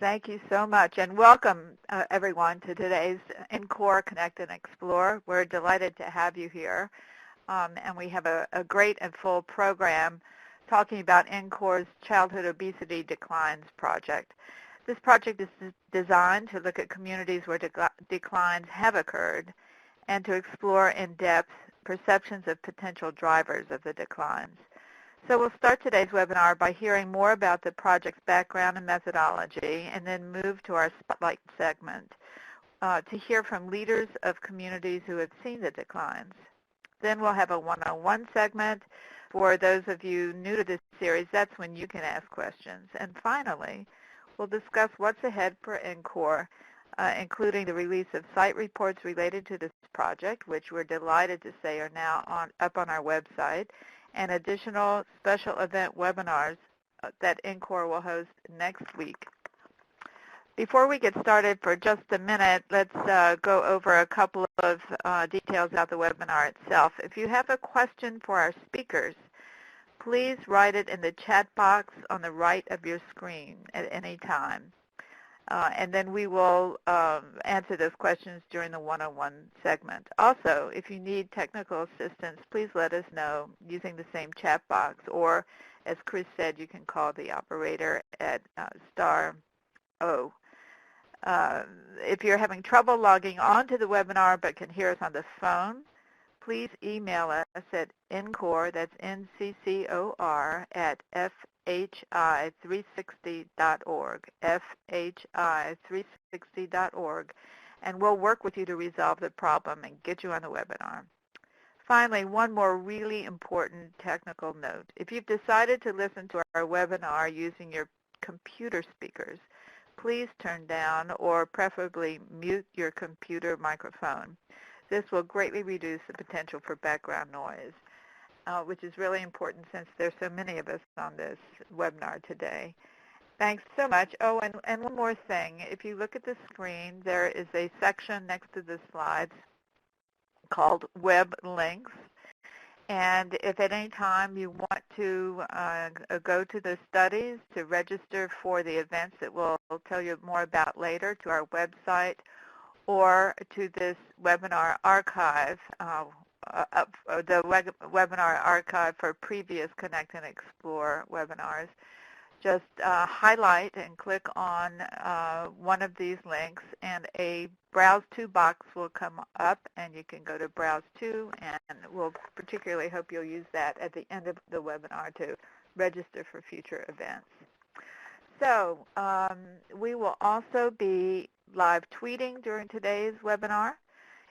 Thank you so much, and welcome everyone to today's NCCOR Connect and Explore. We're delighted to have you here, and we have a great and full program talking about NCCOR's Childhood Obesity Declines Project. This project is designed to look at communities where declines have occurred and to explore in depth perceptions of potential drivers of the declines. So we'll start today's webinar by hearing more about the project's background and methodology, and then move to our spotlight segment to hear from leaders of communities who have seen the declines. Then we'll have a one-on-one segment. For those of you new to this series, that's when you can ask questions. And finally, we'll discuss what's ahead for NCCOR, including the release of site reports related to this project, which we're delighted to say are now up on our website, and additional special event webinars that NCCOR will host next week. Before we get started for just a minute, let's go over a couple of details about the webinar itself. If you have a question for our speakers, please write it in the chat box on the right of your screen at any time. And then we will answer those questions during the one-on-one segment. Also, if you need technical assistance, please let us know using the same chat box, or as Chris said, you can call the operator at *0. If you're having trouble logging on to the webinar but can hear us on the phone, please email us at NCCOR, that's NCCOR, at FHI360.org, FHI360.org, and we'll work with you to resolve the problem and get you on the webinar. Finally, one more really important technical note. If you've decided to listen to our webinar using your computer speakers, please turn down or preferably mute your computer microphone. This will greatly reduce the potential for background noise, which is really important since there's so many of us on this webinar today. Thanks so much. Oh, and one more thing. If you look at the screen, there is a section next to the slides called Web Links. And if at any time you want to go to the studies to register for the events that we'll tell you more about later, to our website, or to this webinar archive, the webinar archive for previous Connect and Explore webinars, just highlight and click on one of these links, and a Browse To box will come up, and you can go to Browse To, and we'll particularly hope you'll use that at the end of the webinar to register for future events. So we will also be live tweeting during today's webinar.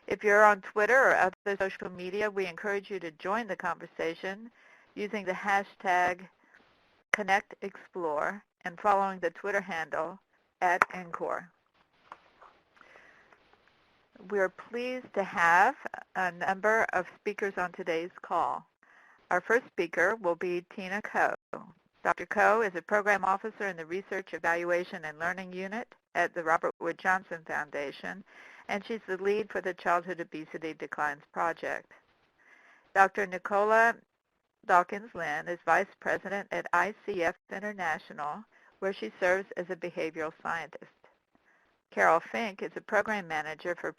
If you're on Twitter or other social media, we encourage you to join the conversation using the hashtag ConnectExplore and following the Twitter handle at NCCOR. We're pleased to have a number of speakers on today's call. Our first speaker will be Tina Coe. Dr. Coe is a program officer in the Research, Evaluation, and Learning Unit at the Robert Wood Johnson Foundation, and she's the lead for the Childhood Obesity Declines Project. Dr. Nicola Dawkins-Lynn is Vice President at ICF International, where she serves as a behavioral scientist. Carol Fink is a Program Manager for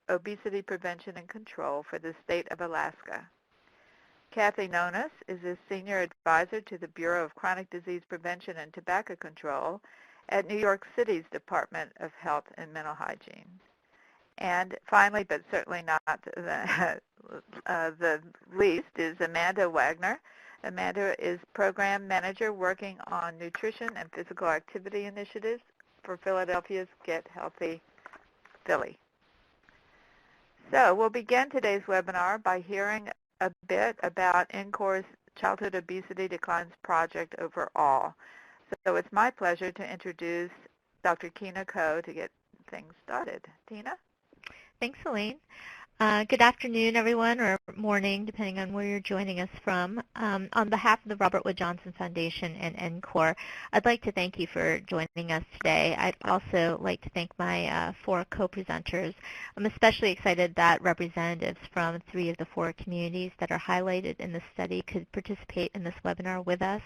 Obesity Prevention and Control for the state of Alaska. Kathy Nonis is a Senior Advisor to the Bureau of Chronic Disease Prevention and Tobacco Control at New York City's Department of Health and Mental Hygiene. And finally, but certainly not the least, is Amanda Wagner. Amanda is Program Manager working on nutrition and physical activity initiatives for Philadelphia's Get Healthy Philly. So we'll begin today's webinar by hearing a bit about NCCOR's Childhood Obesity Declines Project overall. So it's my pleasure to introduce Dr. Tina Coe to get things started. Tina? Thanks, Elaine. Good afternoon, everyone, or morning, depending on where you're joining us from. On behalf of the Robert Wood Johnson Foundation and NCCOR, I'd like to thank you for joining us today. I'd also like to thank my 4 co-presenters. I'm especially excited that representatives from 3 of the 4 communities that are highlighted in this study could participate in this webinar with us.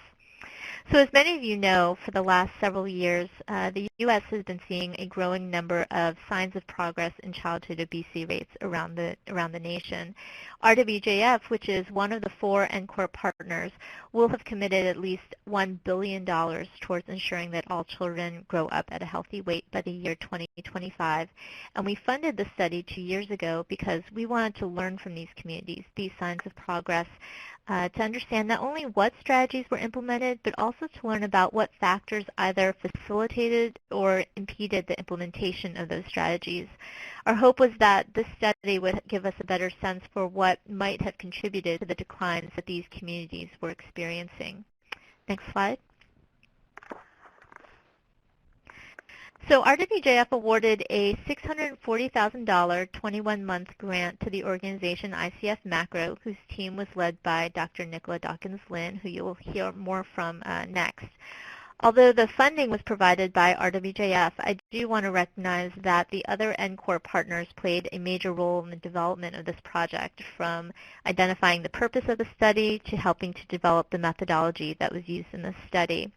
So as many of you know, for the last several years, the U.S. has been seeing a growing number of signs of progress in childhood obesity rates around the nation. RWJF, which is one of the 4 NCCOR partners, will have committed at least $1 billion towards ensuring that all children grow up at a healthy weight by the year 2025. And we funded the study 2 years ago because we wanted to learn from these communities, these signs of progress, to understand not only what strategies were implemented, but also to learn about what factors either facilitated or impeded the implementation of those strategies. Our hope was that this study would give us a better sense for what might have contributed to the declines that these communities were experiencing. Next slide. So RWJF awarded a $640,000 21-month grant to the organization ICF Macro, whose team was led by Dr. Nicola Dawkins-Lynn, who you will hear more from next. Although the funding was provided by RWJF, I do want to recognize that the other NCCOR partners played a major role in the development of this project, from identifying the purpose of the study to helping to develop the methodology that was used in the study.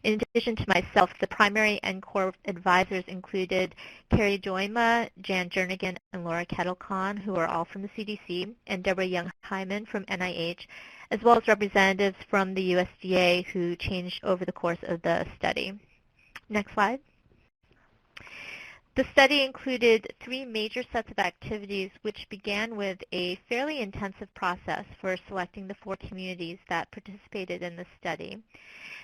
In addition to myself, the primary NCCOR advisors included Carrie Joyma, Jan Jernigan, and Laura Kettle-Kahn, who are all from the CDC, and Deborah Young-Hyman from NIH, as well as representatives from the USDA who changed over the course of the study. Next slide. The study included 3 major sets of activities, which began with a fairly intensive process for selecting the 4 communities that participated in the study.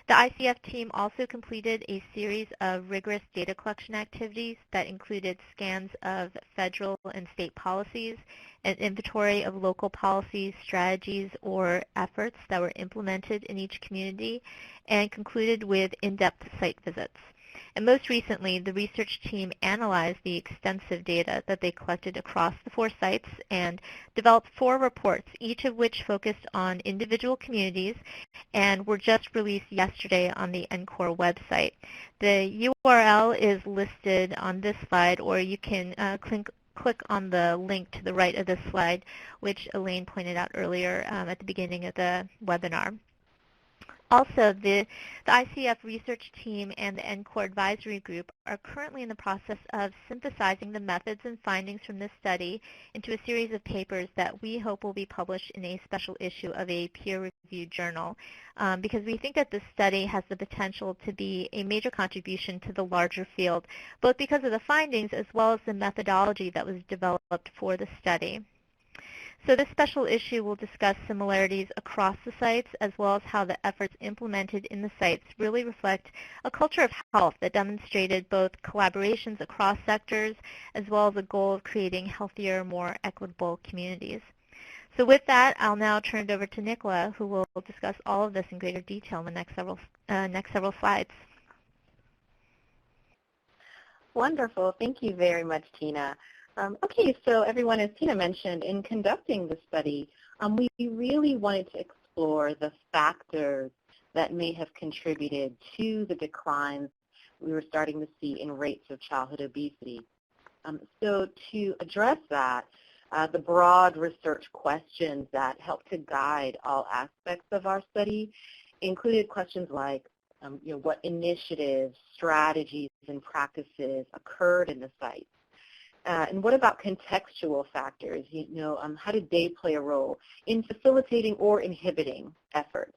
The ICF team also completed a series of rigorous data collection activities that included scans of federal and state policies, an inventory of local policies, strategies, or efforts that were implemented in each community, and concluded with in-depth site visits. And most recently, the research team analyzed the extensive data that they collected across the 4 sites and developed 4 reports, each of which focused on individual communities and were just released yesterday on the NCCOR website. The URL is listed on this slide, or you can click on the link to the right of this slide, which Elaine pointed out earlier at the beginning of the webinar. Also, the ICF research team and the NCCOR advisory group are currently in the process of synthesizing the methods and findings from this study into a series of papers that we hope will be published in a special issue of a peer-reviewed journal, because we think that this study has the potential to be a major contribution to the larger field, both because of the findings as well as the methodology that was developed for the study. So this special issue will discuss similarities across the sites, as well as how the efforts implemented in the sites really reflect a culture of health that demonstrated both collaborations across sectors, as well as a goal of creating healthier, more equitable communities. So with that, I'll now turn it over to Nicola, who will discuss all of this in greater detail in the next several slides. Wonderful. Thank you very much, Tina. Okay, so everyone, as Tina mentioned, in conducting the study, we really wanted to explore the factors that may have contributed to the declines we were starting to see in rates of childhood obesity. So to address that, the broad research questions that helped to guide all aspects of our study included questions like, what initiatives, strategies, and practices occurred in the site? And what about contextual factors? How did they play a role in facilitating or inhibiting efforts?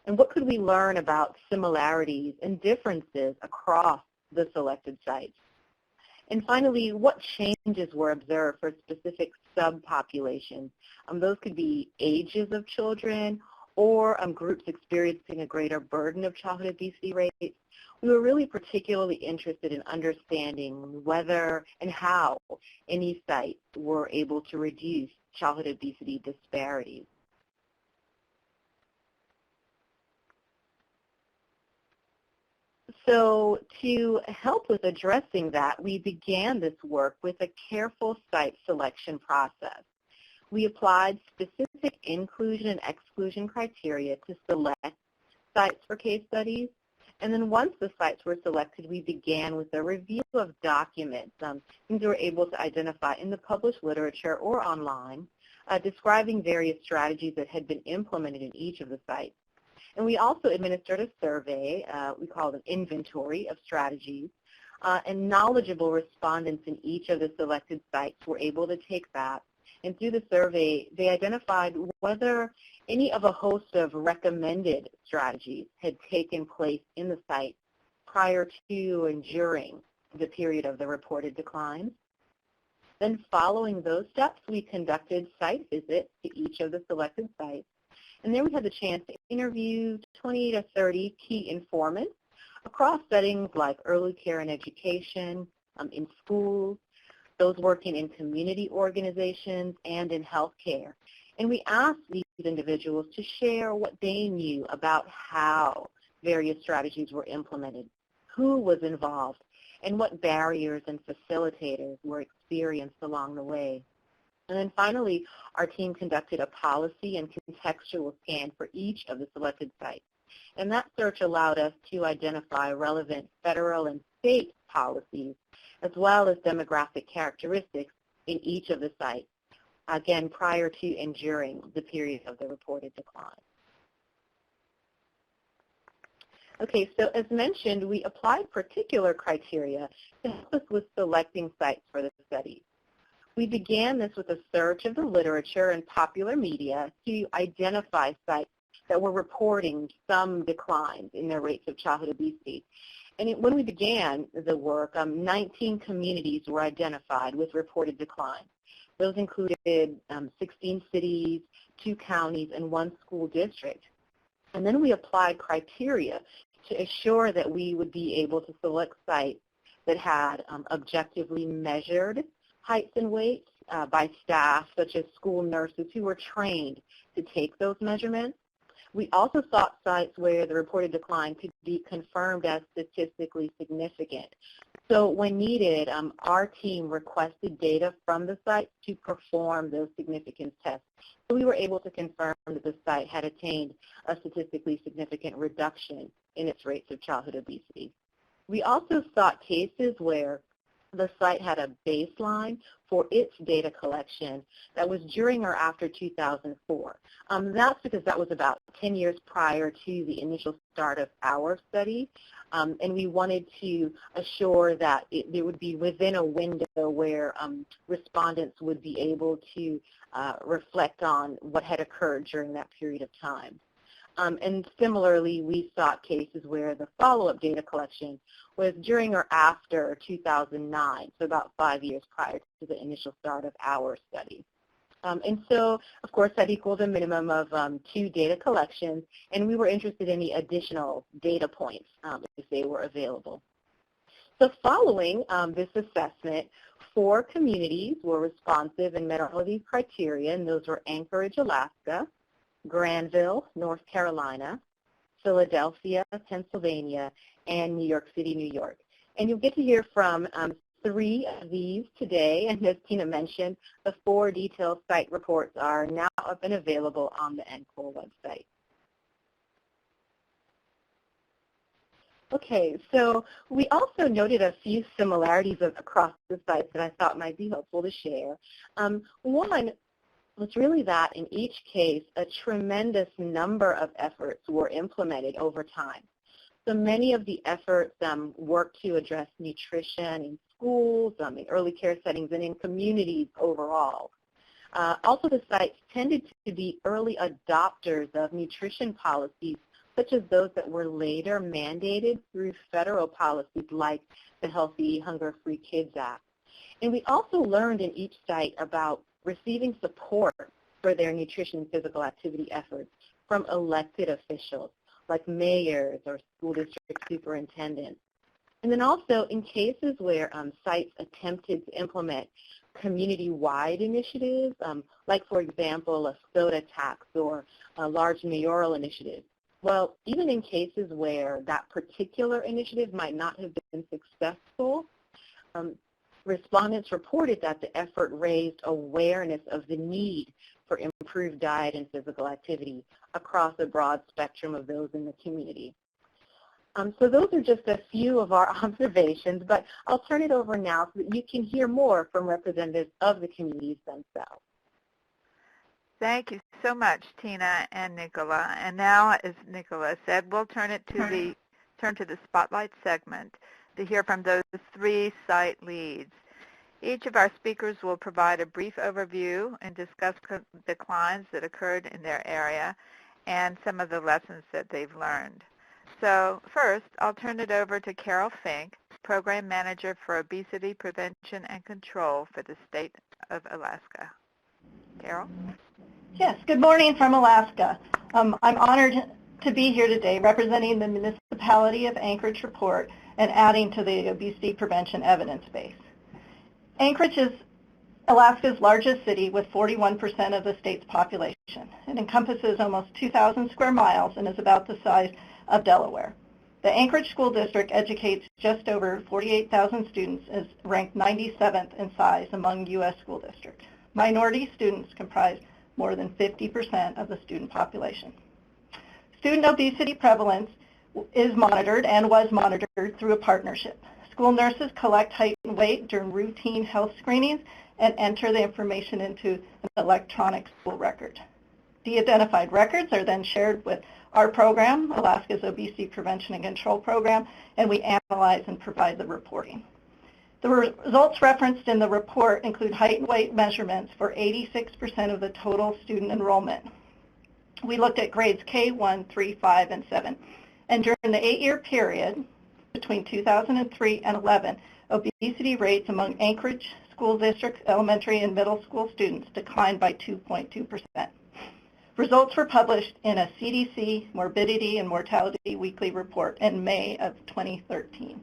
And what could we learn about similarities and differences across the selected sites? And finally, what changes were observed for specific subpopulations? Those could be ages of children or groups experiencing a greater burden of childhood obesity rates. We were really particularly interested in understanding whether and how any sites were able to reduce childhood obesity disparities. So to help with addressing that, we began this work with a careful site selection process. We applied specific inclusion and exclusion criteria to select sites for case studies. And then once the sites were selected, we began with a review of documents, things we were able to identify in the published literature or online, describing various strategies that had been implemented in each of the sites. And we also administered a survey, we called an inventory of strategies, and knowledgeable respondents in each of the selected sites were able to take that. And through the survey, they identified whether any of a host of recommended strategies had taken place in the site prior to and during the period of the reported declines. Then following those steps, we conducted site visits to each of the selected sites. And there we had the chance to interview 20 to 30 key informants across settings like early care and education, in schools, those working in community organizations, and in healthcare. And we asked these individuals to share what they knew about how various strategies were implemented, who was involved, and what barriers and facilitators were experienced along the way. And then finally, our team conducted a policy and contextual scan for each of the selected sites. And that search allowed us to identify relevant federal and state policies, as well as demographic characteristics in each of the sites, again, prior to and during the period of the reported decline. Okay, so as mentioned, we applied particular criteria to help us with selecting sites for the study. We began this with a search of the literature and popular media to identify sites that were reporting some declines in their rates of childhood obesity. And when we began the work, 19 communities were identified with reported declines. Those included 16 cities, 2 counties, and 1 school district. And then we applied criteria to assure that we would be able to select sites that had objectively measured heights and weights by staff, such as school nurses who were trained to take those measurements. We also sought sites where the reported decline could be confirmed as statistically significant. So when needed, our team requested data from the site to perform those significance tests. So we were able to confirm that the site had attained a statistically significant reduction in its rates of childhood obesity. We also sought cases where the site had a baseline for its data collection that was during or after 2004. That's because that was about 10 years prior to the initial start of our study, and we wanted to assure that it would be within a window where respondents would be able to reflect on what had occurred during that period of time. And similarly, we sought cases where the follow-up data collection was during or after 2009, so about 5 years prior to the initial start of our study. And so, of course, that equals a minimum of 2 data collections, and we were interested in the additional data points if they were available. So following this assessment, 4 communities were responsive and met all of these criteria, and those were Anchorage, Alaska, Granville, North Carolina, Philadelphia, Pennsylvania, and New York City, New York. And you'll get to hear from 3 of these today, and as Tina mentioned, the 4 detailed site reports are now up and available on the NCCOR website. Okay, so we also noted a few similarities across the sites that I thought might be helpful to share. One was really that in each case, a tremendous number of efforts were implemented over time. So many of the efforts worked to address nutrition in schools, in early care settings, and in communities overall. Also, the sites tended to be early adopters of nutrition policies, such as those that were later mandated through federal policies like the Healthy, Hunger-Free Kids Act. And we also learned in each site about receiving support for their nutrition and physical activity efforts from elected officials like mayors or school district superintendents. And then also in cases where sites attempted to implement community-wide initiatives, like for example a soda tax or a large mayoral initiative. Well, even in cases where that particular initiative might not have been successful, respondents reported that the effort raised awareness of the need for improved diet and physical activity across a broad spectrum of those in the community. So those are just a few of our observations, but I'll turn it over now so that you can hear more from representatives of the communities themselves. Thank you so much, Tina and Nicola. And now, as Nicola said, we'll turn to the spotlight segment to hear from those 3 site leads. Each of our speakers will provide a brief overview and discuss declines that occurred in their area and some of the lessons that they've learned. So first, I'll turn it over to Carol Fink, Program Manager for Obesity Prevention and Control for the state of Alaska. Carol? Yes, good morning from Alaska. I'm honored to be here today representing the municipality of Anchorage report and adding to the obesity prevention evidence base. Anchorage is Alaska's largest city with 41% of the state's population. It encompasses almost 2,000 square miles and is about the size of Delaware. The Anchorage School District educates just over 48,000 students and is ranked 97th in size among U.S. school districts. Minority students comprise more than 50% of the student population. Student obesity prevalence is monitored and was monitored through a partnership. School nurses collect height and weight during routine health screenings and enter the information into an electronic school record. De-identified records are then shared with our program, Alaska's Obesity Prevention and Control Program, and we analyze and provide the reporting. The results referenced in the report include height and weight measurements for 86% of the total student enrollment. We looked at grades K1, 3, 5, and 7. And during the 8-year period between 2003 and 11, obesity rates among Anchorage School District elementary and middle school students declined by 2.2%. Results were published in a CDC Morbidity and Mortality Weekly Report in May of 2013.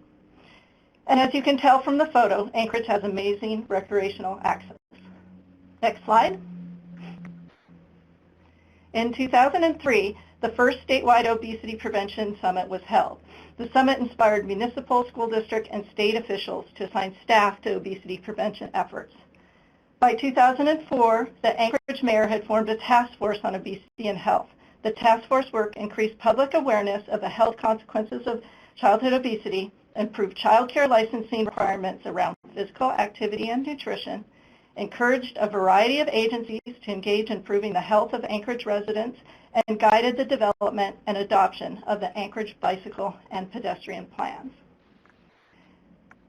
And as you can tell from the photo, Anchorage has amazing recreational access. Next slide. In 2003, the first statewide obesity prevention summit was held. The summit inspired municipal, school district, and state officials to assign staff to obesity prevention efforts. By 2004, the Anchorage mayor had formed a task force on obesity and health. The task force work increased public awareness of the health consequences of childhood obesity, improved child care licensing requirements around physical activity and nutrition, encouraged a variety of agencies to engage in improving the health of Anchorage residents, and guided the development and adoption of the Anchorage bicycle and pedestrian plans.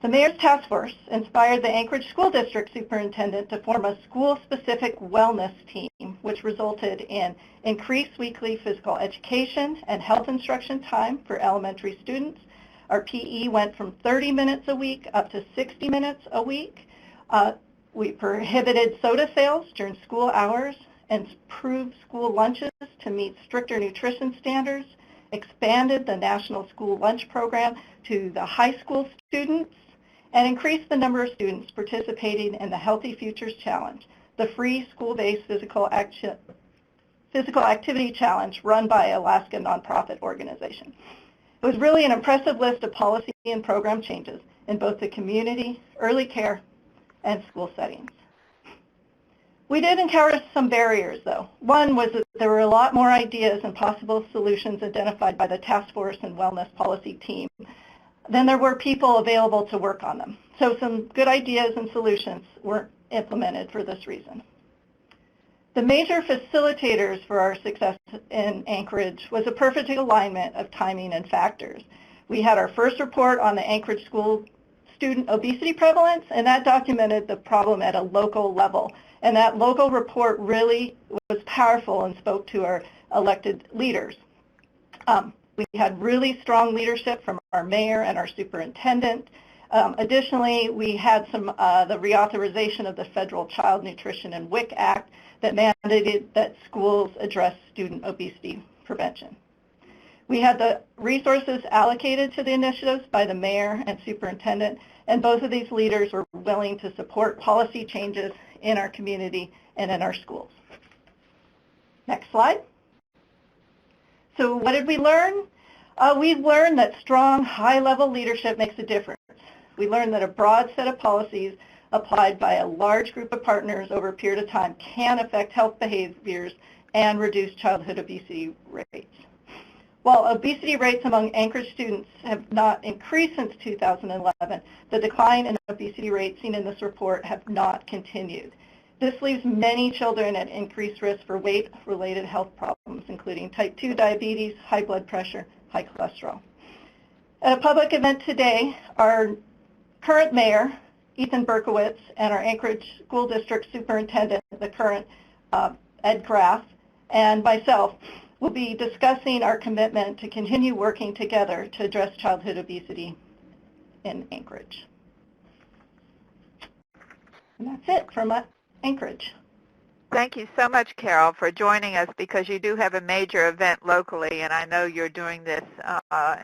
The mayor's task force inspired the Anchorage School District superintendent to form a school-specific wellness team, which resulted in increased weekly physical education and health instruction time for elementary students. Our PE went from 30 minutes a week up to 60 minutes a week. We prohibited soda sales during school hours and improved school lunches to meet stricter nutrition standards, expanded the National School Lunch Program to the high school students, and increased the number of students participating in the Healthy Futures Challenge, the free school-based physical activity challenge run by Alaska nonprofit organization. It was really an impressive list of policy and program changes in both the community, early care, and school settings. We did encounter some barriers, though. One was that there were a lot more ideas and possible solutions identified by the task force and wellness policy team than there were people available to work on them. So some good ideas and solutions weren't implemented for this reason. The major facilitators for our success in Anchorage was a perfect alignment of timing and factors. We had our first report on the Anchorage school student obesity prevalence, and that documented the problem at a local level. And that local report really was powerful and spoke to our elected leaders. We had really strong leadership from our mayor and our superintendent. Additionally, we had the reauthorization of the Federal Child Nutrition and WIC Act that mandated that schools address student obesity prevention. We had the resources allocated to the initiatives by the mayor and superintendent, and both of these leaders were willing to support policy changes in our community and in our schools. Next slide. So what did we learn? We learned that strong, high-level leadership makes a difference. We learned that a broad set of policies applied by a large group of partners over a period of time can affect health behaviors and reduce childhood obesity rates. While obesity rates among Anchorage students have not increased since 2011, the decline in obesity rates seen in this report have not continued. This leaves many children at increased risk for weight-related health problems, including type 2 diabetes, high blood pressure, high cholesterol. At a public event today, our current mayor, Ethan Berkowitz, and our Anchorage School District Superintendent, the current Ed Graff, and myself will be discussing our commitment to continue working together to address childhood obesity in Anchorage. And that's it from Anchorage. Thank you so much, Carol, for joining us, because you do have a major event locally, and I know you're doing this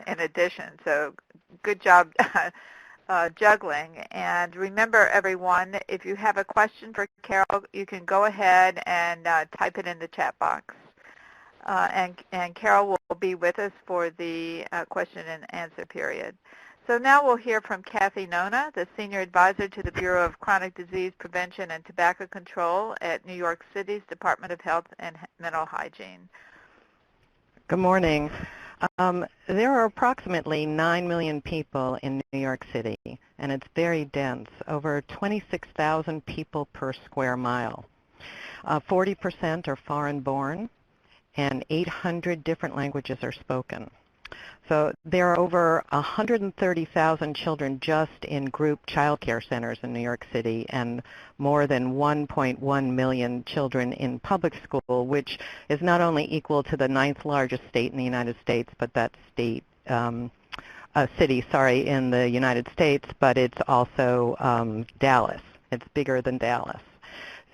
in addition. So good job juggling. And remember, everyone, if you have a question for Carol, you can go ahead and type it in the chat box. And Carol will be with us for the question and answer period. So now we'll hear from Kathy Nona, the Senior Advisor to the Bureau of Chronic Disease Prevention and Tobacco Control at New York City's Department of Health and Mental Hygiene. Good morning. There are approximately 9 million people in New York City, and it's very dense, over 26,000 people per square mile. 40% are foreign-born, and 800 different languages are spoken. So there are over 130,000 children just in group child care centers in New York City, and more than 1.1 million children in public school, which is not only equal to the 9th largest state in the United States, but that city, in the United States, but it's also Dallas. It's bigger than Dallas.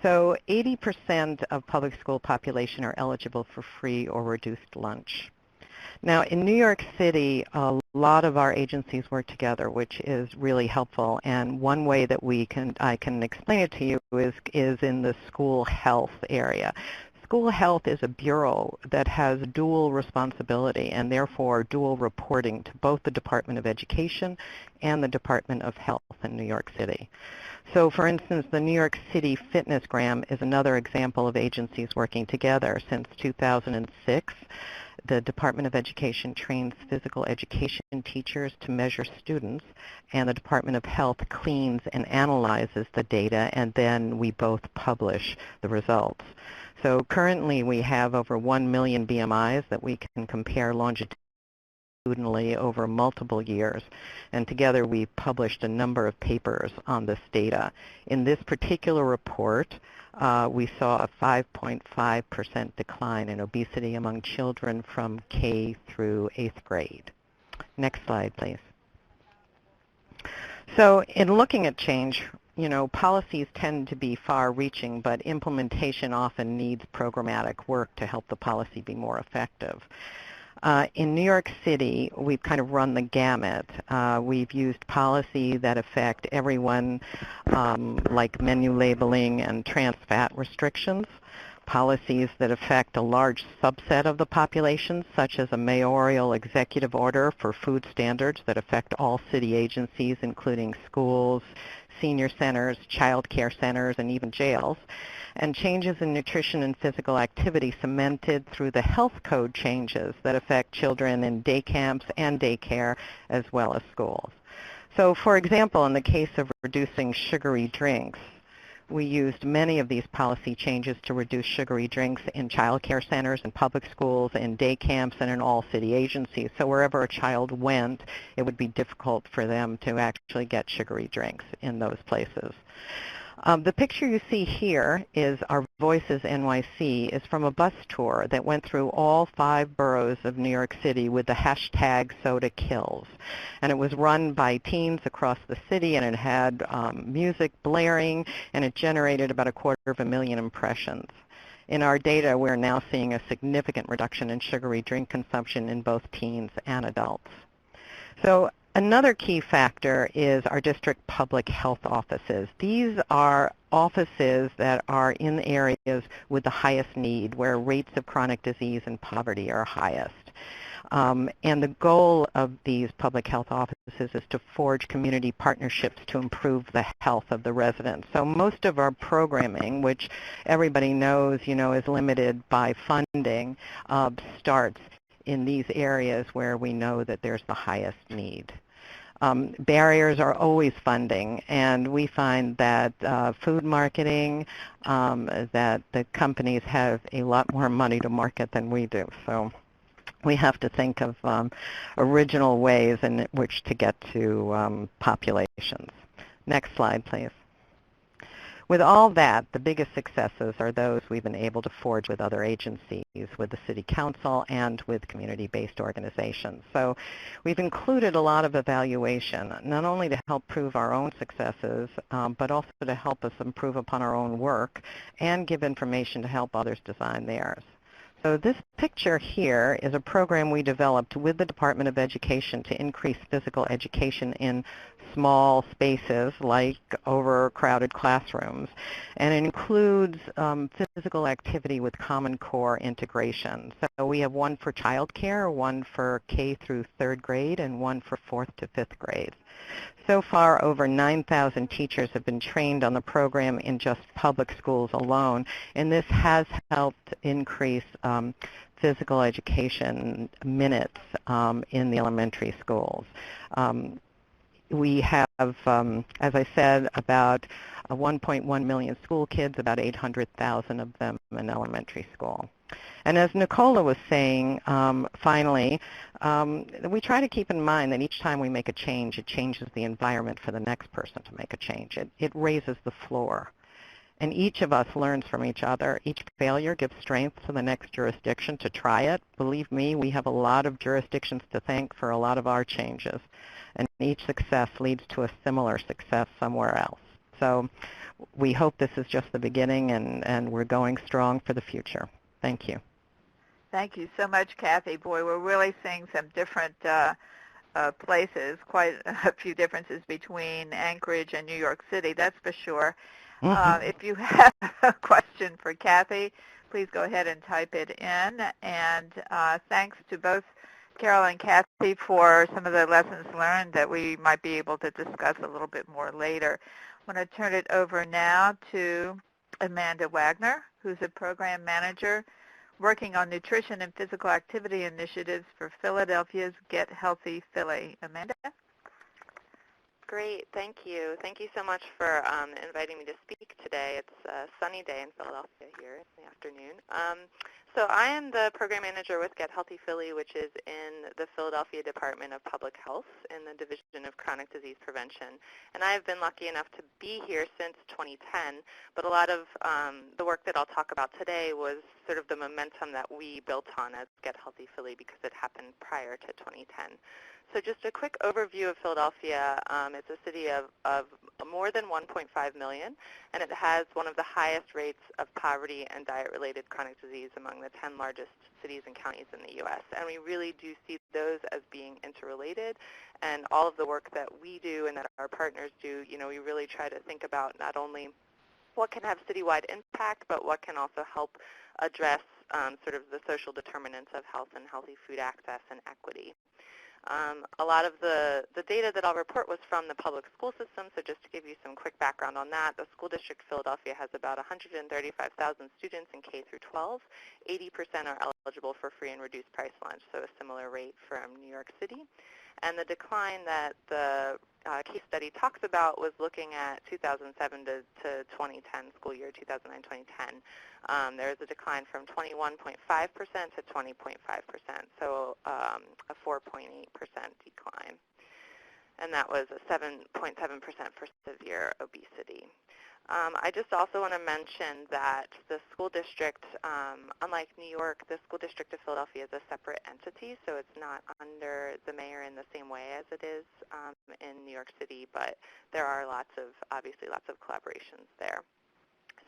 So 80% of public school population are eligible for free or reduced lunch. Now, in New York City, a lot of our agencies work together, which is really helpful. And one way that I can explain it to you is in the school health area. School health is a bureau that has dual responsibility and therefore dual reporting to both the Department of Education and the Department of Health in New York City. So, for instance, the New York City Fitnessgram is another example of agencies working together. Since 2006, the Department of Education trains physical education teachers to measure students, and the Department of Health cleans and analyzes the data, and then we both publish the results. So currently we have over 1 million BMIs that we can compare longitudinally over multiple years, and together we've published a number of papers on this data. In this particular report, we saw a 5.5% decline in obesity among children from K through 8th grade. Next slide, please. So in looking at change, policies tend to be far-reaching, but implementation often needs programmatic work to help the policy be more effective. In New York City, we've kind of run the gamut. We've used policy that affect everyone, like menu labeling and trans fat restrictions, policies that affect a large subset of the population, such as a mayoral executive order for food standards that affect all city agencies, including schools, senior centers, child care centers, and even jails, and changes in nutrition and physical activity cemented through the health code changes that affect children in day camps and daycare as well as schools. So, for example, in the case of reducing sugary drinks, we used many of these policy changes to reduce sugary drinks in child care centers, in public schools, in day camps, and in all city agencies. So wherever a child went, it would be difficult for them to actually get sugary drinks in those places. The picture you see here is our Voices NYC is from a bus tour that went through all 5 boroughs of New York City with the hashtag #SodaKills. And it was run by teens across the city, and it had music blaring, and it generated about 250,000 impressions. In our data, we're now seeing a significant reduction in sugary drink consumption in both teens and adults. So another key factor is our district public health offices. These are offices that are in areas with the highest need, where rates of chronic disease and poverty are highest. And the goal of these public health offices is to forge community partnerships to improve the health of the residents. So most of our programming, which everybody knows, is limited by funding, starts in these areas where we know that there's the highest need. Barriers are always funding, and we find that food marketing, that the companies have a lot more money to market than we do. So we have to think of original ways in which to get to populations. Next slide, please. With all that, the biggest successes are those we've been able to forge with other agencies, with the City Council, and with community-based organizations. So we've included a lot of evaluation, not only to help prove our own successes, but also to help us improve upon our own work and give information to help others design theirs. So this picture here is a program we developed with the Department of Education to increase physical education in small spaces like overcrowded classrooms. And it includes physical activity with Common Core integration. So we have one for childcare, one for K through 3rd grade, and one for 4th to 5th grade. So far, over 9,000 teachers have been trained on the program in just public schools alone, and this has helped increase physical education minutes in the elementary schools. We have, as I said, about 1.1 million school kids, about 800,000 of them in elementary school. And as Nicola was saying, finally, we try to keep in mind that each time we make a change, it changes the environment for the next person to make a change. It raises the floor. And each of us learns from each other. Each failure gives strength to the next jurisdiction to try it. Believe me, we have a lot of jurisdictions to thank for a lot of our changes. And each success leads to a similar success somewhere else. So we hope this is just the beginning, and we're going strong for the future. Thank you. Thank you so much, Kathy. Boy, we're really seeing some different places, quite a few differences between Anchorage and New York City, that's for sure. If you have a question for Kathy, please go ahead and type it in. And thanks to both Carol and Kathy for some of the lessons learned that we might be able to discuss a little bit more later. I want to turn it over now to Amanda Wagner, who's a program manager working on nutrition and physical activity initiatives for Philadelphia's Get Healthy Philly. Amanda? Great, thank you. Thank you so much for inviting me to speak today. It's a sunny day in Philadelphia here in the afternoon. So I am the program manager with Get Healthy Philly, which is in the Philadelphia Department of Public Health in the Division of Chronic Disease Prevention. And I have been lucky enough to be here since 2010, but a lot of the work that I'll talk about today was sort of the momentum that we built on as Get Healthy Philly because it happened prior to 2010. So just a quick overview of Philadelphia. It's a city of more than 1.5 million, and it has one of the highest rates of poverty and diet-related chronic disease among the 10 largest cities and counties in the U.S. And we really do see those as being interrelated, and all of the work that we do and that our partners do, we really try to think about not only what can have citywide impact, but what can also help address sort of the social determinants of health and healthy food access and equity. A lot of the data that I'll report was from the public school system, so just to give you some quick background on that, the School District Philadelphia has about 135,000 students in K through 12. 80% are eligible for free and reduced price lunch, so a similar rate from New York City. And the decline that the case study talks about was looking at 2007 to 2010, school year 2009-2010. There is a decline from 21.5% to 20.5%, so a 4.8% decline. And that was a 7.7% for severe obesity. I just also want to mention that the school district, unlike New York, the School District of Philadelphia is a separate entity, so it's not under the mayor in the same way as it is in New York City, but there are obviously lots of collaborations there.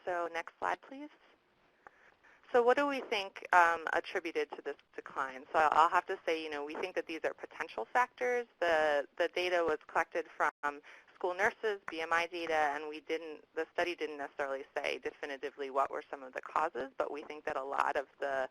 So next slide, please. So what do we think attributed to this decline? So I'll have to say, we think that these are potential factors. The data was collected from school nurses, BMI data, and the study didn't necessarily say definitively what were some of the causes, but we think that a lot of the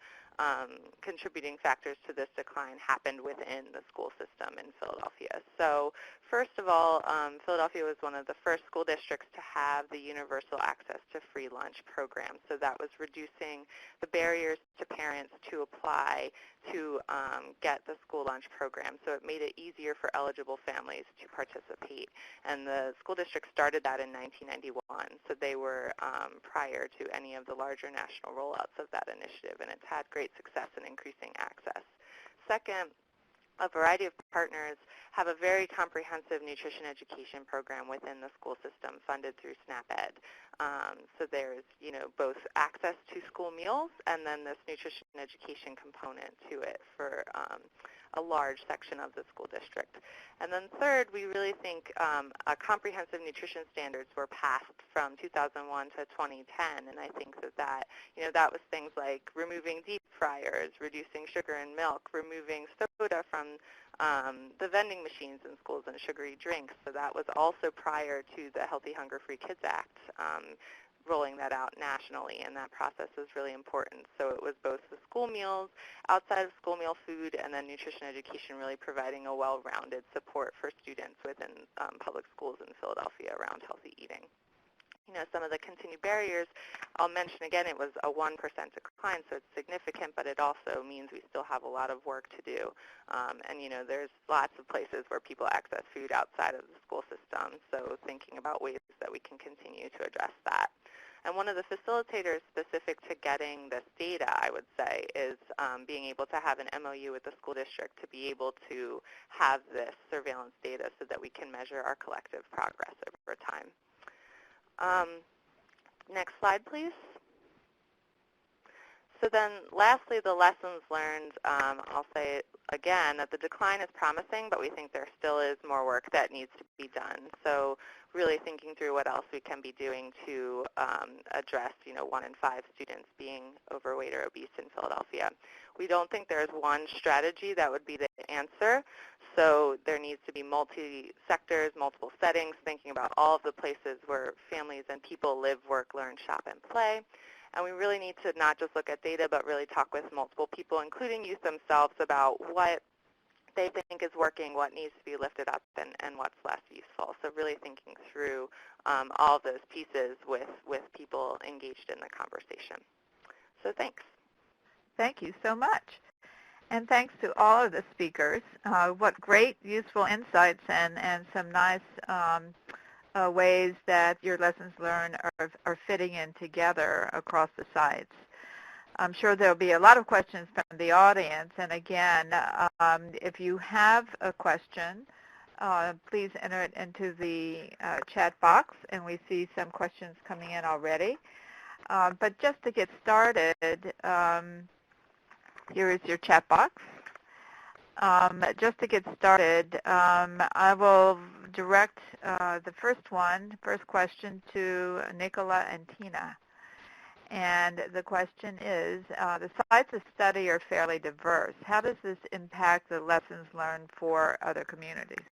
contributing factors to this decline happened within the school system in Philadelphia. So first of all, Philadelphia was one of the first school districts to have the universal access to free lunch program. So that was reducing the barriers to parents to apply to get the school lunch program. So it made it easier for eligible families to participate. And the school district started that in 1991. So they were prior to any of the larger national rollouts of that initiative, and it's had great success in increasing access. Second, a variety of partners have a very comprehensive nutrition education program within the school system funded through SNAP-Ed. So there's, both access to school meals and then this nutrition education component to it for a large section of the school district. And then third, we really think a comprehensive nutrition standards were passed from 2001 to 2010, and I think that was things like removing deep fryers, reducing sugar in milk, removing soda from the vending machines in schools and sugary drinks. So that was also prior to the Healthy Hunger Free Kids Act rolling that out nationally, and that process is really important. So it was both the school meals, outside of school meal food, and then nutrition education really providing a well-rounded support for students within public schools in Philadelphia around healthy eating. Some of the continued barriers, I'll mention again, it was a 1% decline, so it's significant, but it also means we still have a lot of work to do. And, there's lots of places where people access food outside of the school system, so thinking about ways that we can continue to address that. And one of the facilitators specific to getting this data, I would say, is being able to have an MOU with the school district to be able to have this surveillance data so that we can measure our collective progress over time. Next slide, please. So then lastly, the lessons learned, I'll say again that the decline is promising, but we think there still is more work that needs to be done. So really thinking through what else we can be doing to address, 1 in 5 students being overweight or obese in Philadelphia. We don't think there's one strategy that would be the answer. So there needs to be multi-sectors, multiple settings, thinking about all of the places where families and people live, work, learn, shop, and play. And we really need to not just look at data, but really talk with multiple people, including youth themselves, about what they think is working, what needs to be lifted up, and what's less useful. So really thinking through all of those pieces with people engaged in the conversation. So thanks. Thank you so much. And thanks to all of the speakers. What great, useful insights and some nice ways that your lessons learned are fitting in together across the sites. I'm sure there'll be a lot of questions from the audience. And again, if you have a question, please enter it into the chat box. And we see some questions coming in already. But just to get started, here is your chat box. Just to get started, I will direct the first question to Nicola and Tina. And the question is, the sites of study are fairly diverse. How does this impact the lessons learned for other communities?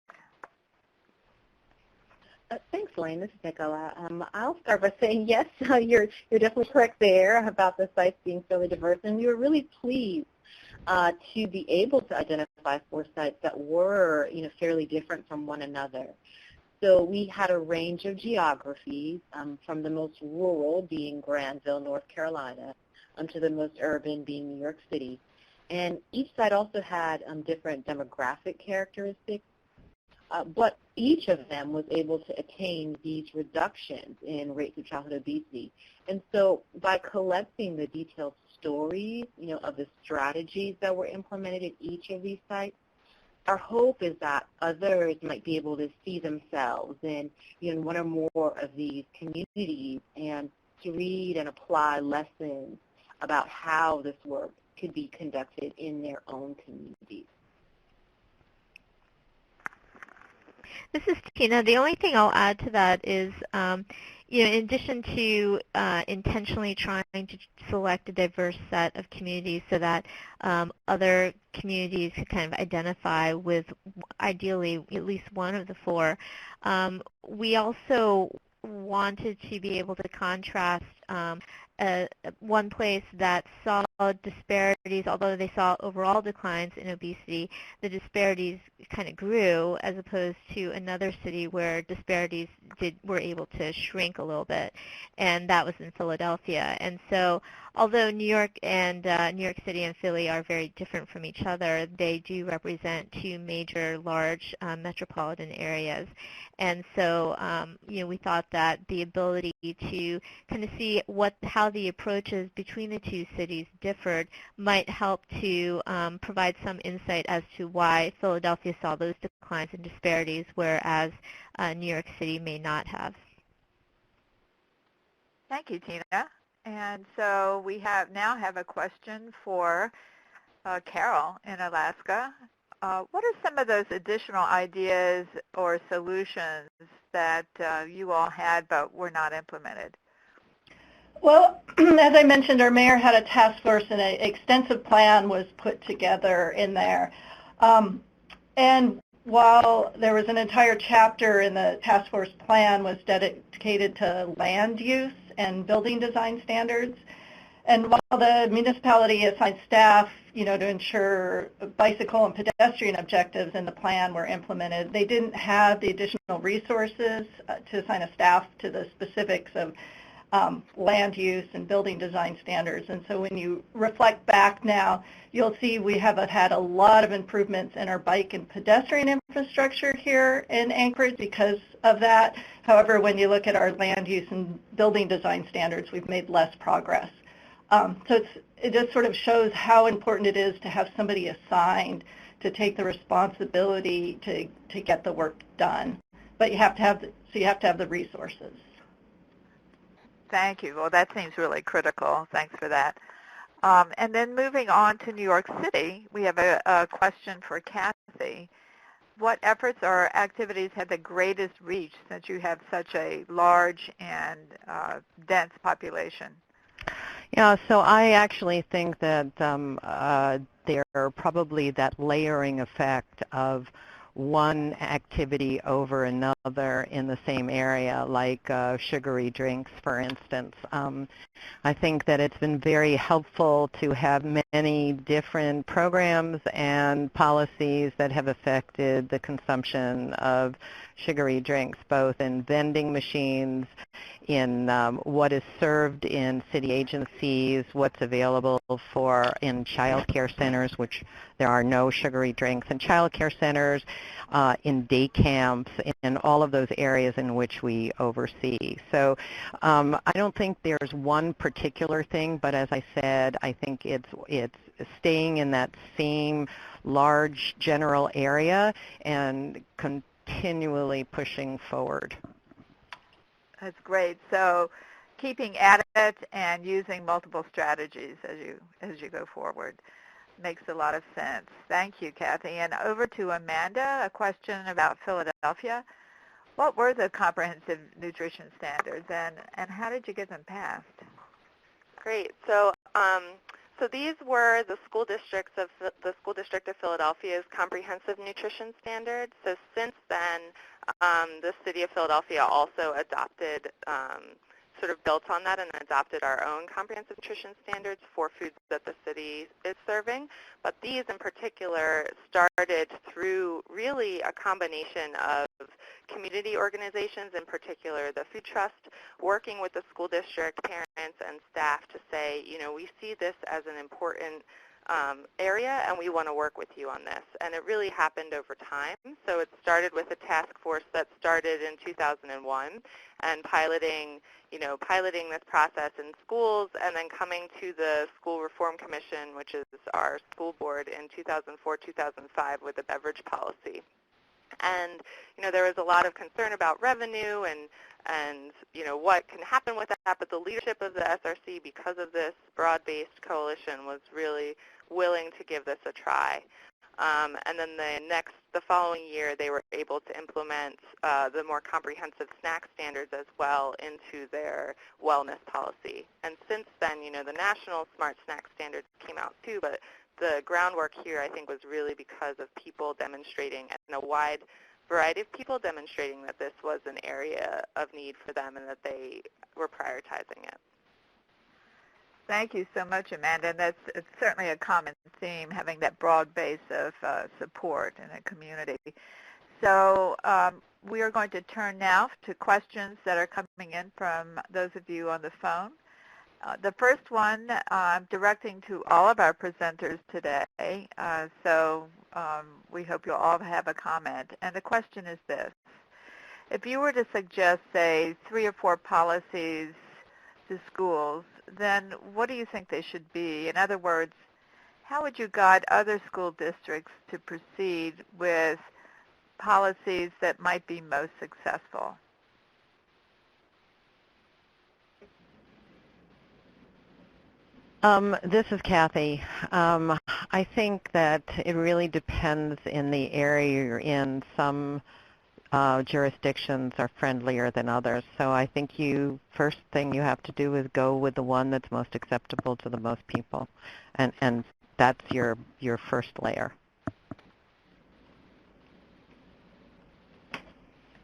Thanks, Elaine. This is Nicola. I'll start by saying, yes, you're definitely correct there about the sites being fairly diverse, and we were really pleased to be able to identify 4 sites that were, fairly different from one another. So we had a range of geographies, from the most rural being Granville, North Carolina, to the most urban being New York City. And each site also had different demographic characteristics, but each of them was able to attain these reductions in rates of childhood obesity. And so by collecting the detailed stories, of the strategies that were implemented at each of these sites, our hope is that others might be able to see themselves in one or more of these communities and to read and apply lessons about how this work could be conducted in their own communities. This is Tina. The only thing I'll add to that is in addition to intentionally trying to select a diverse set of communities so that other communities could kind of identify with ideally at least one of the four, we also wanted to be able to contrast one place that saw disparities, although they saw overall declines in obesity, the disparities kind of grew, as opposed to another city where disparities were able to shrink a little bit, and that was in Philadelphia. And so although New York City and Philly are very different from each other, they do represent two major large metropolitan areas. And so we thought that the ability to kind of see how the approaches between the two cities differed might help to provide some insight as to why Philadelphia saw those declines and disparities, whereas New York City may not have. Thank you, Tina. And so we now have a question for Carol in Alaska. What are some of those additional ideas or solutions that you all had but were not implemented? Well, as I mentioned, our mayor had a task force and an extensive plan was put together in there. And while there was an entire chapter in the task force plan was dedicated to land use and building design standards, and while the municipality assigned staff, to ensure bicycle and pedestrian objectives in the plan were implemented, they didn't have the additional resources to assign a staff to the specifics of land use and building design standards. And so when you reflect back now, you'll see we have had a lot of improvements in our bike and pedestrian infrastructure here in Anchorage because of that. However, when you look at our land use and building design standards, we've made less progress. So it just sort of shows how important it is to have somebody assigned to take the responsibility to get the work done. But you have to have the resources. Thank you. Well, that seems really critical. Thanks for that. And then moving on to New York City, we have a question for Kathy. What efforts or activities had the greatest reach since you have such a large and dense population? Yeah, so I actually think that there are probably that layering effect of one activity over another in the same area, like sugary drinks, for instance. I think that it's been very helpful to have many different programs and policies that have affected the consumption of sugary drinks, both in vending machines, in what is served in city agencies, what's available in child care centers, which there are no sugary drinks in child care centers, in day camps, in all of those areas in which we oversee. So I don't think there's one particular thing, but as I said, I think it's staying in that same large general area and continually pushing forward. That's great. So keeping at it and using multiple strategies as you go forward makes a lot of sense. Thank you, Kathy. And over to Amanda, a question about Philadelphia. What were the comprehensive nutrition standards, and how did you get them passed? Great. So these were the school district of Philadelphia's comprehensive nutrition standards. So since then, the city of Philadelphia also adopted, sort of built on that and adopted our own comprehensive nutrition standards for foods that the city is serving. But these in particular started through really a combination of community organizations, in particular the Food Trust, working with the school district, parents, and staff to say, we see this as an important area and we want to work with you on this. And it really happened over time. So it started with a task force that started in 2001 and piloting this process in schools, and then coming to the School Reform Commission, which is our school board, in 2004-2005 with a beverage policy. And there was a lot of concern about revenue and what can happen with that, but the leadership of the SRC, because of this broad-based coalition, was really willing to give this a try. And then the following year, they were able to implement the more comprehensive snack standards as well into their wellness policy. And since then, the national smart snack standards came out too, but the groundwork here, I think, was really because of people demonstrating, and a wide variety of people demonstrating that this was an area of need for them and that they were prioritizing it. Thank you so much, Amanda. And it's certainly a common theme, having that broad base of support in a community. So we are going to turn now to questions that are coming in from those of you on the phone. The first one I'm directing to all of our presenters today, so we hope you'll all have a comment. And the question is this: if you were to suggest, say, 3 or 4 policies to schools, then what do you think they should be? In other words, how would you guide other school districts to proceed with policies that might be most successful? This is Kathy. I think that it really depends in the area you're in. Some jurisdictions are friendlier than others. So I think first thing you have to do is go with the one that's most acceptable to the most people. And that's your first layer.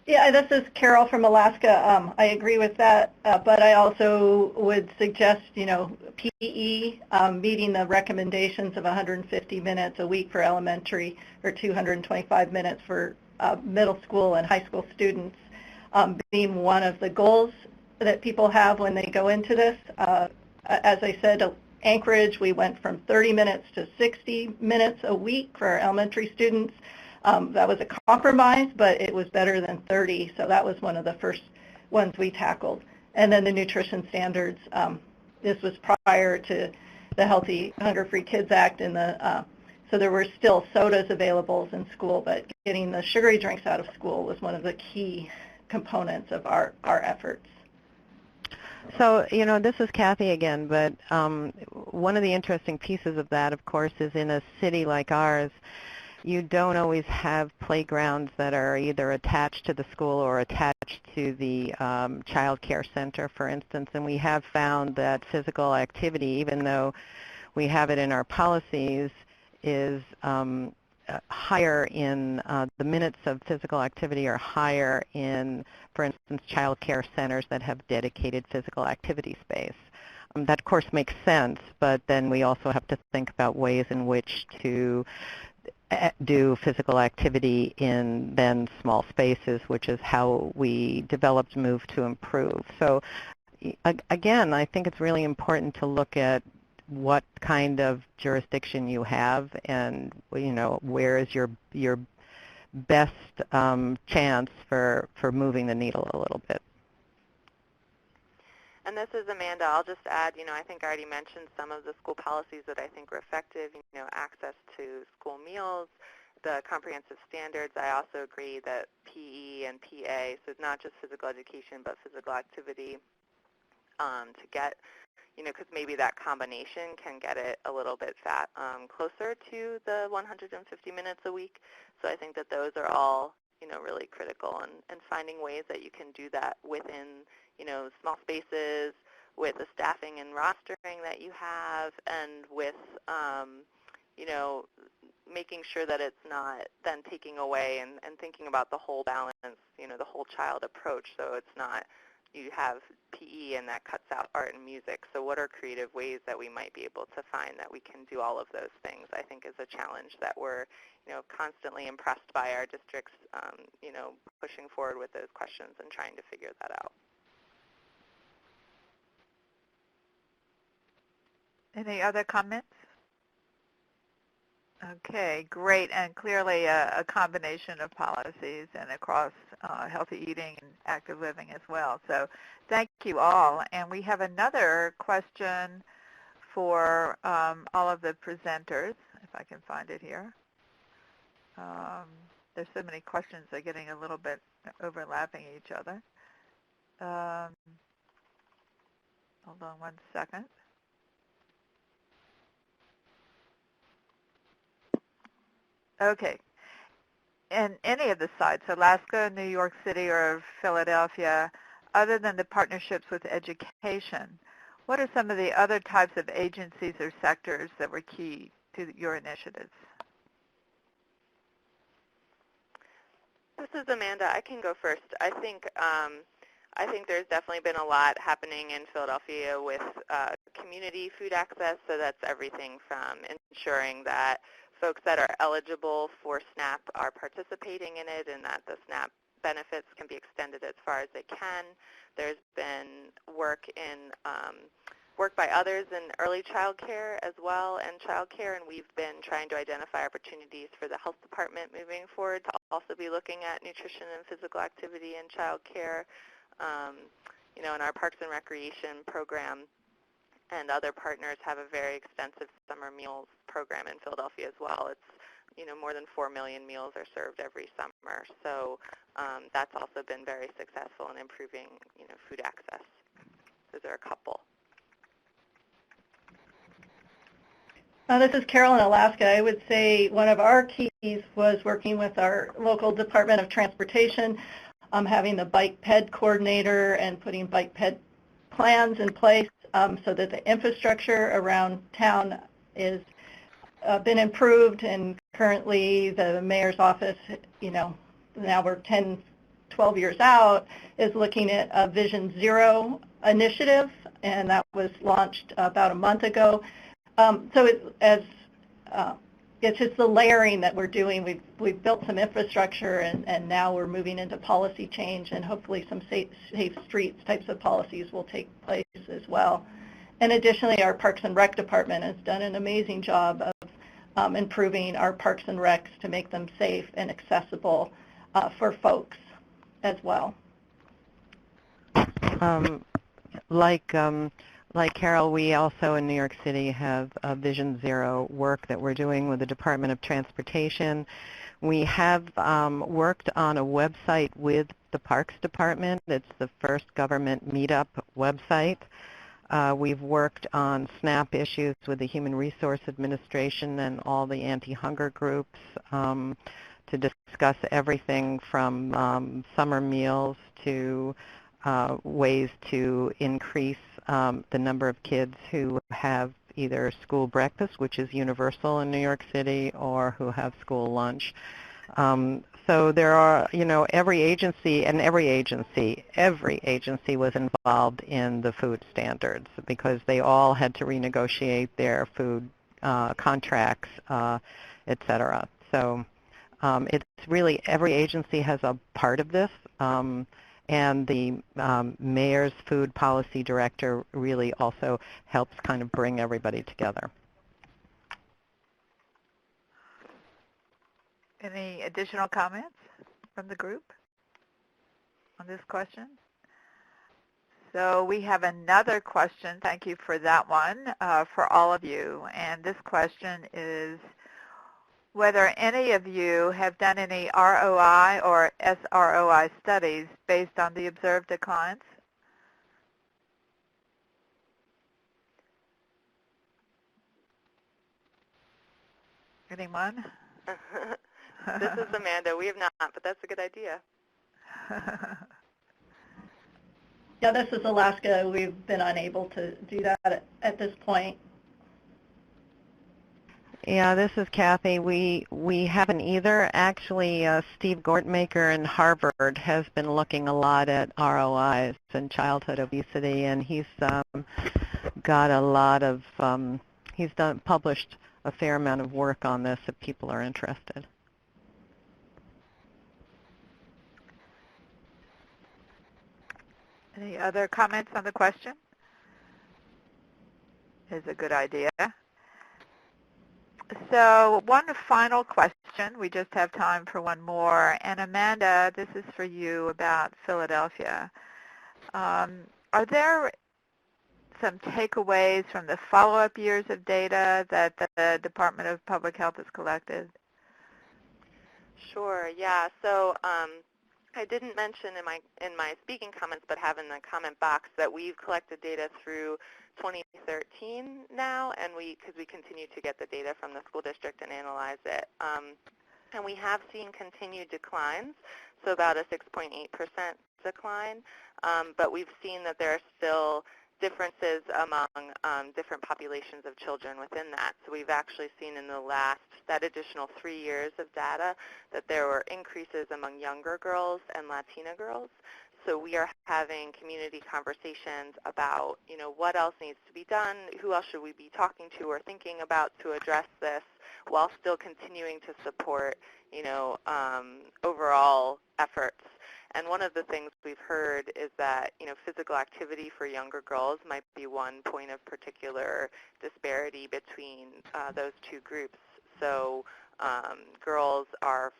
Yeah, this is Carol from Alaska. I agree with that, but I also would suggest, PE meeting the recommendations of 150 minutes a week for elementary or 225 minutes for middle school and high school students being one of the goals that people have when they go into this. As I said, Anchorage, we went from 30 minutes to 60 minutes a week for our elementary students. That was a compromise, but it was better than 30, so that was one of the first ones we tackled. And then the nutrition standards, this was prior to the Healthy Hunger-Free Kids Act, and so there were still sodas available in school, but getting the sugary drinks out of school was one of the key components of our efforts. So, this is Kathy again, but one of the interesting pieces of that, of course, is in a city like ours, you don't always have playgrounds that are either attached to the school or attached to the child care center, for instance. And we have found that physical activity, even though we have it in our policies, is higher in the minutes of physical activity are higher in, for instance, child care centers that have dedicated physical activity space. That, of course, makes sense, but then we also have to think about ways in which to do physical activity in then small spaces, which is how we developed Move to Improve. So again, I think it's really important to look at what kind of jurisdiction you have and, where is your best chance for moving the needle a little bit. And this is Amanda. I'll just add, I think I already mentioned some of the school policies that I think were effective, access to school meals, the comprehensive standards. I also agree that PE and PA, so not just physical education, but physical activity, to get, because maybe that combination can get it a little bit closer to the 150 minutes a week. So I think that those are all, really critical, and finding ways that you can do that within small spaces, with the staffing and rostering that you have, and with, making sure that it's not then taking away and thinking about the whole balance, the whole child approach. So it's not you have PE and that cuts out art and music. So what are creative ways that we might be able to find that we can do all of those things, I think is a challenge that we're, constantly impressed by our districts, pushing forward with those questions and trying to figure that out. Any other comments? Okay, great, and clearly a combination of policies and across healthy eating and active living as well. So thank you all. And we have another question for all of the presenters, if I can find it here. There's so many questions, they're getting a little bit overlapping each other. Hold on one second. Okay. In any of the sites, Alaska, New York City, or Philadelphia, other than the partnerships with education, what are some of the other types of agencies or sectors that were key to your initiatives? This is Amanda. I can go first. I think there's definitely been a lot happening in Philadelphia with community food access. So that's everything from ensuring that folks that are eligible for SNAP are participating in it and that the SNAP benefits can be extended as far as they can. There's been work by others in early child care as well and child care, and we've been trying to identify opportunities for the health department moving forward to also be looking at nutrition and physical activity in child care. In our Parks and Recreation program and other partners have a very extensive summer meals program in Philadelphia as well. It's, more than 4 million meals are served every summer. So that's also been very successful in improving, food access. Those are a couple. This is Carol in Alaska. I would say one of our keys was working with our local Department of Transportation, having the bike ped coordinator and putting bike ped plans in place so that the infrastructure around town is been improved, and currently the mayor's office, now we're 10, 12 years out, is looking at a Vision Zero initiative, and that was launched about a month ago. So it's just the layering that we're doing. We've built some infrastructure, and now we're moving into policy change, and hopefully some safe streets types of policies will take place as well. And additionally, our Parks and Rec department has done an amazing job of improving our parks and recs to make them safe and accessible for folks as well. Like Carol, we also in New York City have Vision Zero work that we're doing with the Department of Transportation. We have worked on a website with the Parks Department. It's the first government meetup website. We've worked on SNAP issues with the Human Resource Administration and all the anti-hunger groups to discuss everything from summer meals to ways to increase the number of kids who have either school breakfast, which is universal in New York City, or who have school lunch. So there are, every agency was involved in the food standards because they all had to renegotiate their food contracts, et cetera. So it's really every agency has a part of this. And the mayor's food policy director really also helps kind of bring everybody together. Any additional comments from the group on this question? So we have another question. Thank you for that one for all of you. And this question is whether any of you have done any ROI or SROI studies based on the observed declines? Anyone? This is Amanda. We have not, but that's a good idea. Yeah, this is Alaska. We've been unable to do that at this point. Yeah, this is Kathy. We haven't either. Actually, Steve Gortmaker in Harvard has been looking a lot at ROIs and childhood obesity, and he's got a lot of published a fair amount of work on this if people are interested. Any other comments on the question? Is a good idea. So one final question. We just have time for one more. And Amanda, this is for you about Philadelphia. Are there some takeaways from the follow-up years of data that the Department of Public Health has collected? Sure, yeah. So I didn't mention in my speaking comments, but have in the comment box that we've collected data through 2013 now, and because we continue to get the data from the school district and analyze it. And we have seen continued declines, so about a 6.8% decline, but we've seen that there are still differences among different populations of children within that. So we've actually seen in that additional 3 years of data that there were increases among younger girls and Latina girls. So we are having community conversations about, what else needs to be done, who else should we be talking to or thinking about to address this while still continuing to support, overall efforts. And one of the things we've heard is that, physical activity for younger girls might be one point of particular disparity between those two groups. So girls are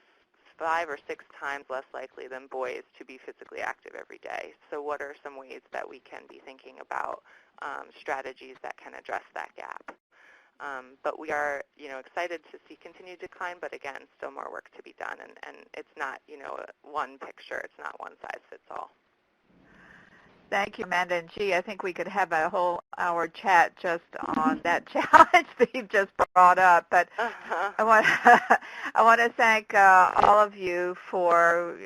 5 or 6 times less likely than boys to be physically active every day. So what are some ways that we can be thinking about strategies that can address that gap? But we are, excited to see continued decline, but again, still more work to be done. And it's not, one picture. It's not one size fits all. Thank you, Amanda. And gee, I think we could have a whole hour chat just on that challenge that you've just brought up. But I want to thank all of you for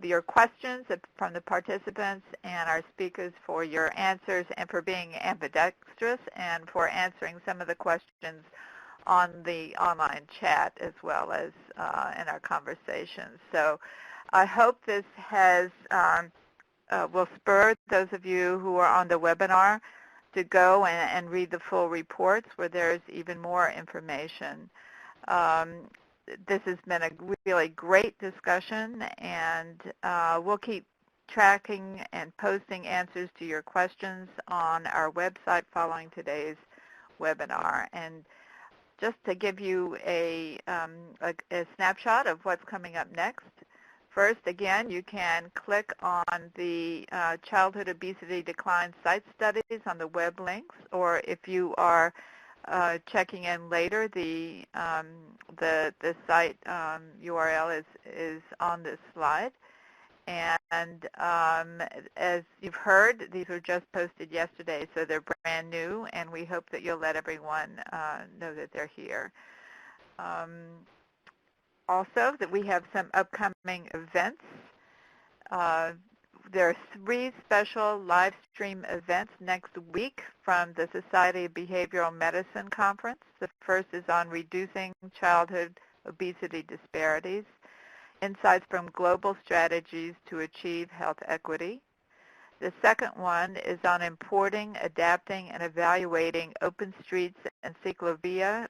your questions from the participants and our speakers for your answers and for being ambidextrous and for answering some of the questions on the online chat as well as in our conversations. So I hope this has will spur those of you who are on the webinar to go and read the full reports where there's even more information. This has been a really great discussion, and we'll keep tracking and posting answers to your questions on our website following today's webinar. And just to give you a snapshot of what's coming up next, first, again, you can click on the Childhood Obesity Decline Site Studies on the web links, or if you are checking in later, the site URL is on this slide. And as you've heard, these were just posted yesterday, so they're brand new, and we hope that you'll let everyone know that they're here. Also, that we have some upcoming events. There are 3 special live stream events next week from the Society of Behavioral Medicine Conference. The first is on reducing childhood obesity disparities, insights from global strategies to achieve health equity. The second one is on importing, adapting, and evaluating open streets and cyclovia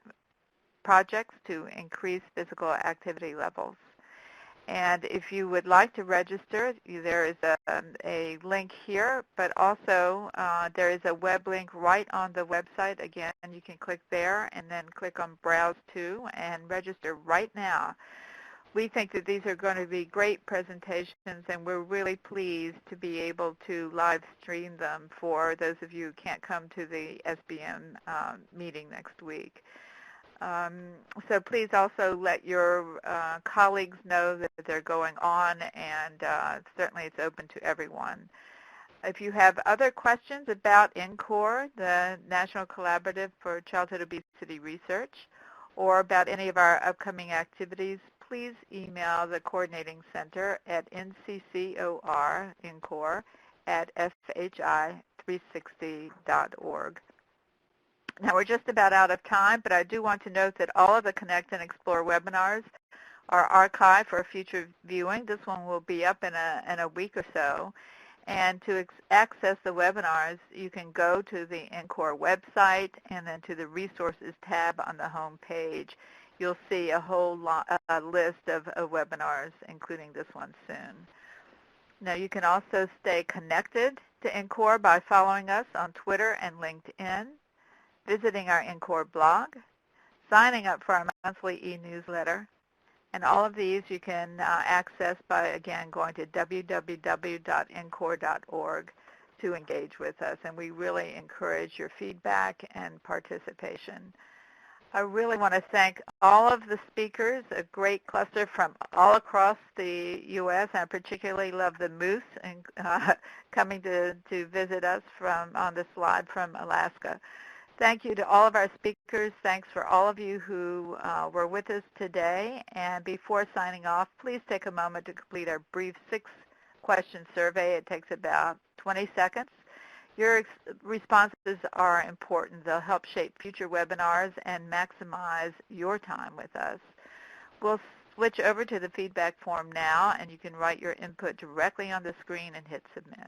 projects to increase physical activity levels. And if you would like to register, there is a link here, but also there is a web link right on the website. Again, you can click there and then click on Browse To and register right now. We think that these are going to be great presentations, and we're really pleased to be able to live stream them for those of you who can't come to the SBM meeting next week. So please also let your colleagues know that they're going on, and certainly it's open to everyone. If you have other questions about NCCOR, the National Collaborative for Childhood Obesity Research, or about any of our upcoming activities, please email the Coordinating Center at NCCOR, NCCOR, at FHI360.org. Now, we're just about out of time, but I do want to note that all of the Connect and Explore webinars are archived for future viewing. This one will be up in a week or so. And to access the webinars, you can go to the NCCOR website and then to the Resources tab on the home page. You'll see a whole list of webinars, including this one soon. Now, you can also stay connected to NCCOR by following us on Twitter and LinkedIn, visiting our NCCOR blog, signing up for our monthly e-newsletter, and all of these you can access by, again, going to www.ncor.org to engage with us, and we really encourage your feedback and participation. I really want to thank all of the speakers, a great cluster from all across the U.S., and I particularly love the moose and coming to visit us from on the slide from Alaska. Thank you to all of our speakers. Thanks for all of you who were with us today. And before signing off, please take a moment to complete our brief 6-question survey. It takes about 20 seconds. Your responses are important. They'll help shape future webinars and maximize your time with us. We'll switch over to the feedback form now, and you can write your input directly on the screen and hit submit.